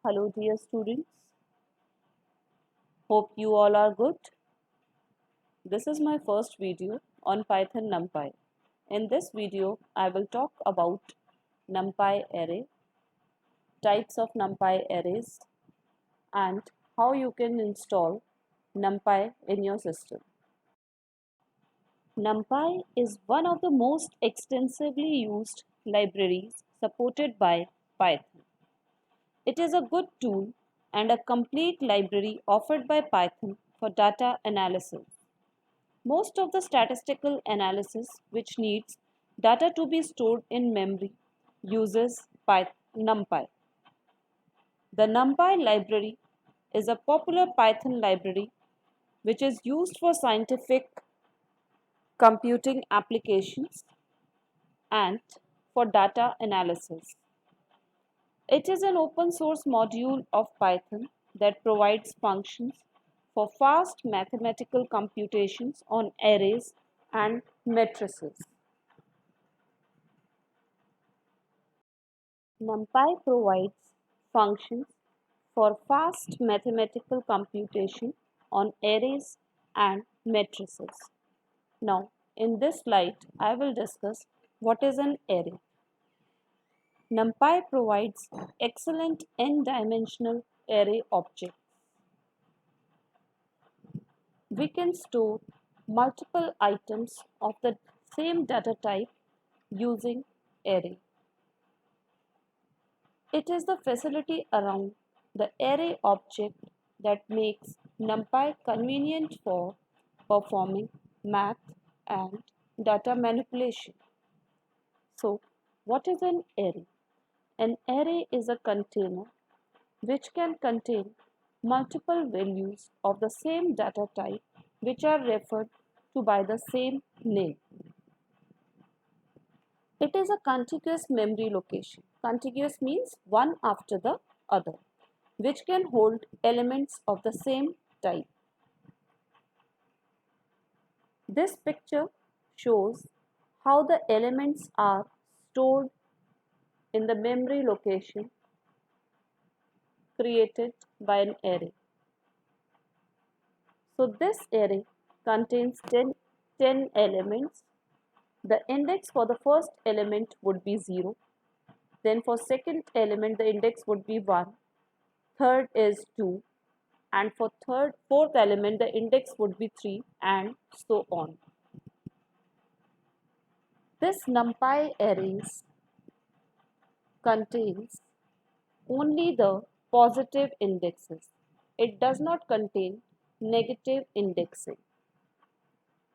Hello dear students, hope you all are good. This is my first video on Python NumPy. In this video, I will talk about NumPy array, types of NumPy arrays and how you can install NumPy in your system. NumPy is one of the most extensively used libraries supported by Python. It is a good tool and a complete library offered by Python for data analysis. Most of the statistical analysis which needs data to be stored in memory uses NumPy. The NumPy library is a popular Python library which is used for scientific computing applications and for data analysis. It is an open source module of Python that provides functions for fast mathematical computations on arrays and matrices. NumPy provides functions for fast mathematical computation on arrays and matrices. Now, in this slide, I will discuss what is an array. NumPy provides excellent n-dimensional array objects. We can store multiple items of the same data type using array. It is the facility around the array object that makes NumPy convenient for performing math and data manipulation. So, what is an array? An array is a container which can contain multiple values of the same data type which are referred to by the same name. It is a contiguous memory location. Contiguous means one after the other, which can hold elements of the same type. This picture shows how the elements are stored in the memory location created by an array. So this array contains 10 elements. The index for the first element would be 0. Then for second element the index would be 1. Third is 2. And for fourth element the index would be 3 and so on. This NumPy arrays contains only the positive indexes. It does not contain negative indexing.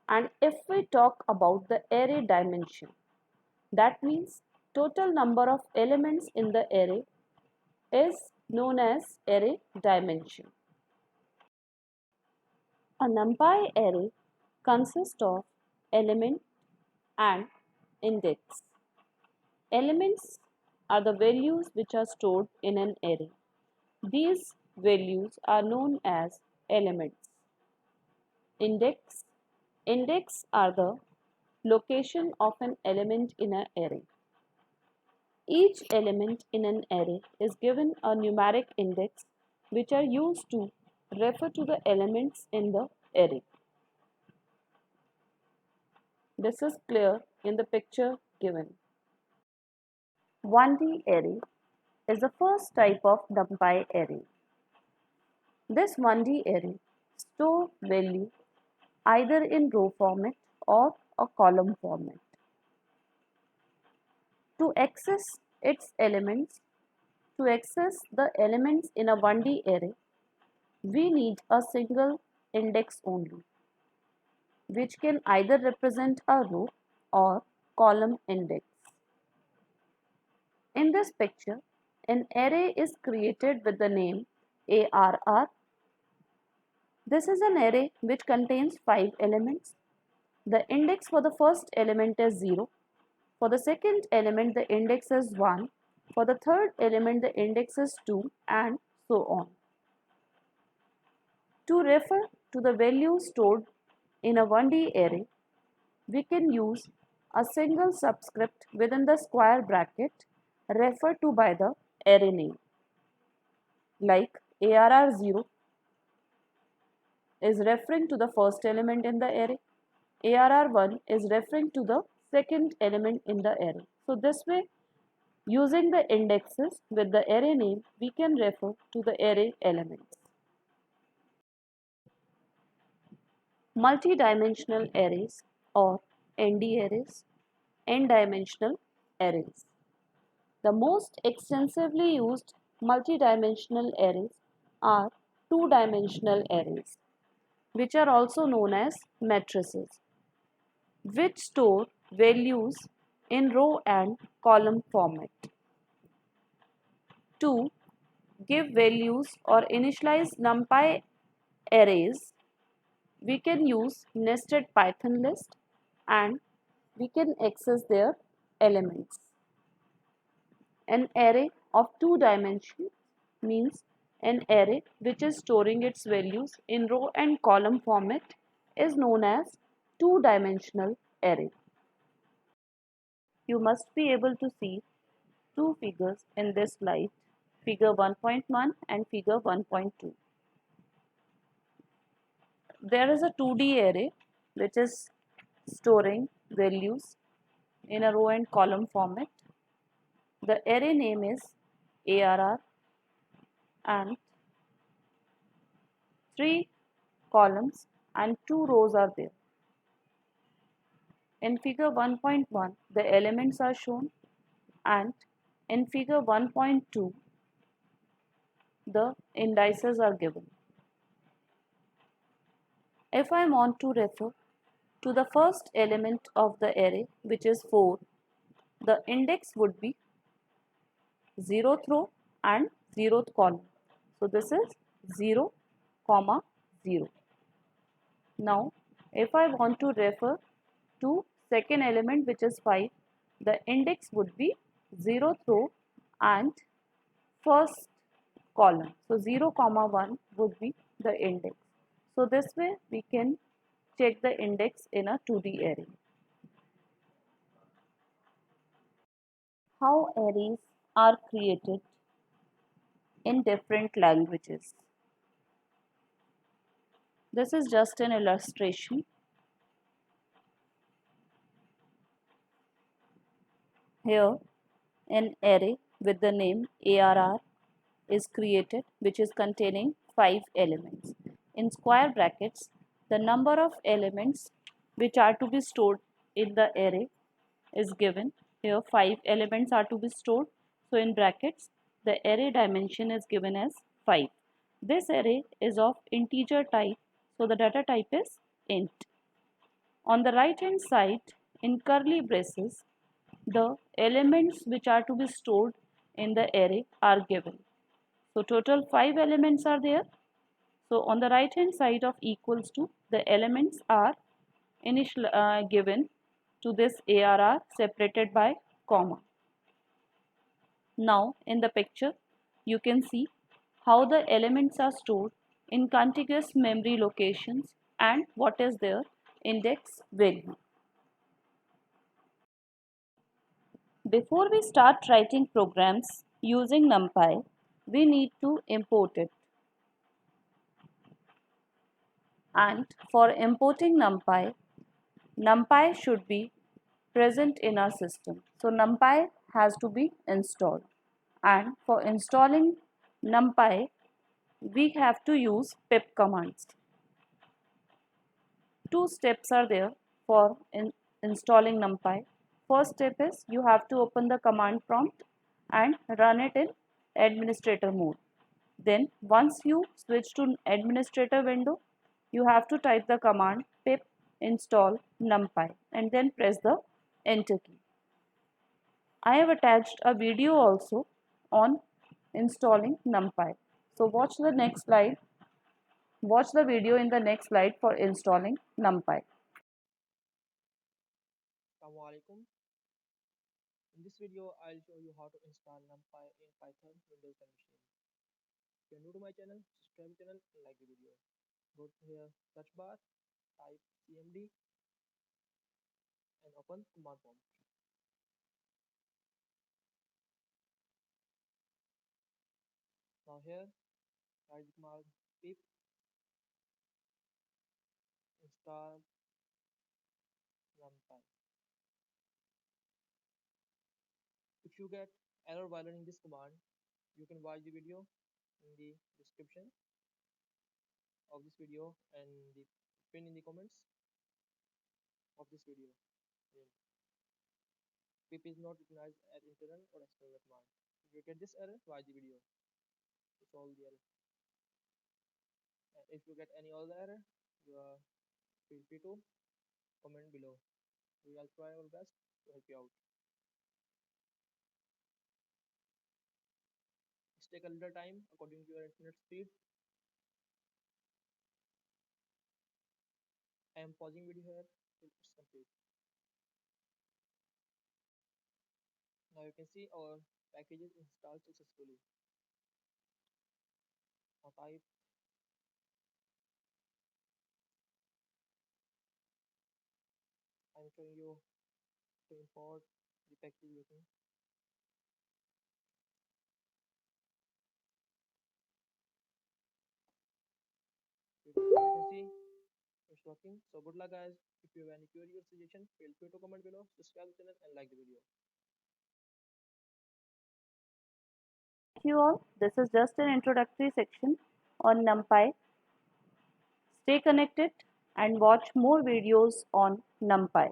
And if we talk about the array dimension, that means total number of elements in the array is known as array dimension. A NumPy array consists of element and index. Elements are the values which are stored in an array. These values are known as elements. Index are the location of an element in an array. Each element in an array is given a numeric index which are used to refer to the elements in the array. This is clear in the picture given. 1D array is the first type of NumPy array. This 1D array stores value either in row format or a column format. To access the elements in a 1D array, we need a single index only, which can either represent a row or column index. In this picture, an array is created with the name ARR. This is an array which contains 5 elements. The index for the first element is 0. For the second element, the index is 1. For the third element, the index is 2 and so on. To refer to the values stored in a 1D array, we can use a single subscript within the square bracket referred to by the array name. like ARR0 is referring to the first element in the array. ARR1 is referring to the second element in the array. So this way, using the indexes with the array name, we can refer to the array elements. Multi-dimensional arrays or ND arrays, n-dimensional arrays. The most extensively used multi-dimensional arrays are two-dimensional arrays, which are also known as matrices, which store values in row and column format. To give values or initialize NumPy arrays, we can use nested Python list and we can access their elements. An array of two dimensions means an array which is storing its values in row and column format is known as two-dimensional array. You must be able to see two figures in this slide, figure 1.1 and figure 1.2. There is a 2D array which is storing values in a row and column format. The array name is ARR and 3 columns and 2 rows are there. In figure 1.1, the elements are shown, and in figure 1.2, the indices are given. If I want to refer to the first element of the array, which is 4, the index would be 0th row and 0th column. So this is 0, 0. Now, if I want to refer to second element, which is 5, the index would be 0th row and first column. So 0, 1 would be the index. So this way we can check the index in a 2D array. How arrays are created in different languages. This is just an illustration. Here, an array with the name ARR is created, which is containing 5 elements. In square brackets, the number of elements which are to be stored in the array is given. Here 5 elements are to be stored. So in brackets, the array dimension is given as 5. This array is of integer type, so the data type is int. On the right hand side, in curly braces, the elements which are to be stored in the array are given. So total 5 elements are there. So on the right hand side of equals to, the elements are given to this ARR separated by comma. Now in the picture you can see how the elements are stored in contiguous memory locations and what is their index value. Before we start writing programs using NumPy, we need to import it. And for importing NumPy should be present in our system. So NumPy has to be installed. And for installing NumPy, we have to use pip commands. Two steps are there for installing NumPy. First step is you have to open the command prompt and run it in administrator mode. Then once you switch to administrator window, you have to type the command pip install NumPy and then press the enter key. I have attached a video also on installing NumPy. So watch the next slide. Watch the video in the next slide for installing NumPy. Assalamualaikum. In this video, I'll show you how to install NumPy in Python, Windows and Machine. If you're new to my channel, subscribe to channel and like the video. Go to here, search bar, type cmd and open command prompt. Now here, Write the command pip install numpy. If you get error while running this command, you can watch the video in the description of this video and the pin in the comments of this video. And pip is not recognized as internal or external command. If you get this error, watch the video to solve the error. And if you get any other error, you feel free to comment below. We will try our best to help you out. Just take a little time according to your internet speed. I am pausing video here till it's complete. Now you can see our package is installed successfully. Now type I'm showing you to import the package working. You can see it's working. So good luck guys. If you have any query or suggestion, feel free to comment below, subscribe the channel and like the video. Thank you all. This is just an introductory section on NumPy. Stay connected and watch more videos on NumPy.